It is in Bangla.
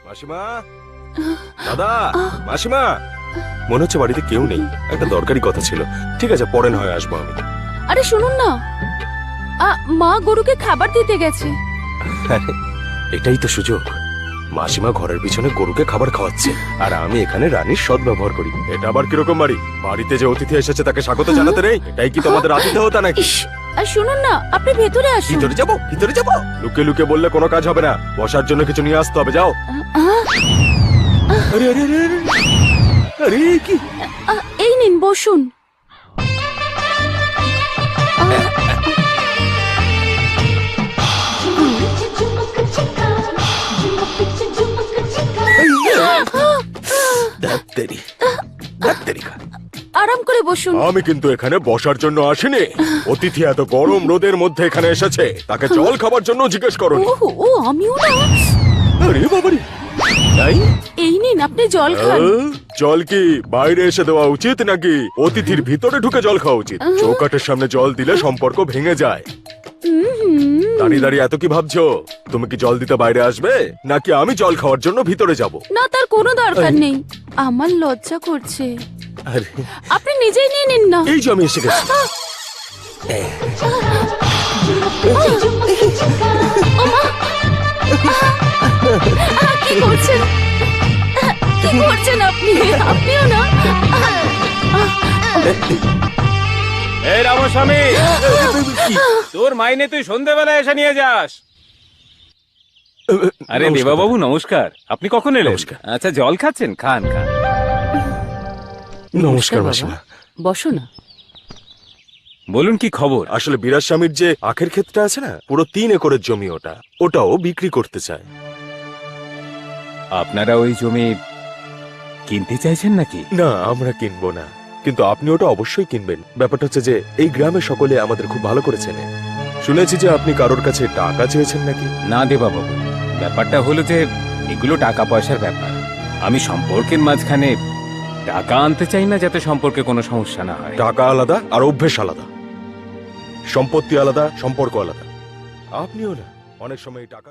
মাসিমা, দাদা, মাসিমা, মনে হচ্ছে বাড়িতে কেউ নেই। একটা দরকারি কথা ছিল। ঠিক আছে, পরে না হয় আসবো আমি। আরে শুনুন না, মা গরুকে খাবার দিতে গেছে। আরে, এটাই তো সুযোগ। মাসিমা ঘরের পিছনে গরুকে খাবার খাওয়াচ্ছে, আর আমি এখানে রানীর সৎ ব্যবহার করি। এটা আবার কিরকম বাড়ি? বাড়িতে যে অতিথি এসেছে তাকে স্বাগত জানাতে নেই? এটাই কি তোমাদের আতিথেয়তা নাকি? আর শুনুন না, আপনি ভেতরে আসুন। ভিতরে যাবো, ভিতরে যাবো? লুকে লুকে বললে কোনো কাজ হবে না। বসার জন্য কিছু নিয়ে আসতে হবে, যাও। আরে আরে আরে আরে, আরে কি? এই নিন, বসুন। ধ্যাত্তেরি, ধ্যাত্তেরি খা। আরাম করে বসুন। আমি কিন্তু এখানে বসার জন্য আসিনি। অতিথি এত গরম রোদের মধ্যে এখানে এসেছে, তাকে জল খাবার জন্য জিজ্ঞেস করো। ও আমিও না। আরে বাবারে, তাই? এই নিন, আপনি জল খান। জল কি বাইরে এসে দেওয়া উচিত নাকি অতিথির ভিতরে ঢুকে জল খাওয়া উচিত? চৌকাঠের সামনে জল দিলে সম্পর্ক ভেঙে যায়। দাঁড়িয়ে দাঁড়িয়ে এত কি ভাবছো? তুমি কি জল দিতে বাইরে আসবে, নাকি আমি জল খাওয়ার জন্য ভিতরে যাব? না, তার কোনো দরকার নেই। আমার লজ্জা করছে। আরে, আপনি নিজেই নিয়ে নিন না। এই যে আমি এসে গেছি। কি করছেন? কি করছেন আপনি? আপনিও না। এই রামস্বামী, তোর মাইনে তুই সন্ধ্যেবেলা এসে নিয়ে যাস। আরে নমস্কার। দেবাবাবু নমস্কার, আপনি কখন এলেন? নমস্কার। আচ্ছা, জল খাচ্ছেন? খান খান। নমস্কার বাবা। মাসিমা। বসো না। বলুন কি খবর? আসলে বিরাজ স্বামীর যে আখের ক্ষেতটা আছে না, পুরো 3 একরের জমি, ওটাও বিক্রি করতে চায়। আপনারা ওই জমি কিনতে চাইছেন নাকি? না, আমরা কিনবো না, কিন্তু আপনি ওটা অবশ্যই কিনবেন। ব্যাপারটা হচ্ছে যে এই গ্রামে সকলে আমাদের খুব ভালো করে চেনে। শুনেছি যে আপনি কারোর কাছে টাকা চেয়েছেন নাকি? না দেবাবাবু, ব্যাপারটা হলো যে এগুলো টাকা পয়সার ব্যাপার। আমি সম্পর্কের মাঝখানে টাকা আনতে চাই না, যাতে সম্পর্কে কোনো সমস্যা না হয়। টাকা আলাদা আর অভ্যেস আলাদা, সম্পত্তি আলাদা, সম্পর্ক আলাদা। আপনিও না, অনেক সময় টাকা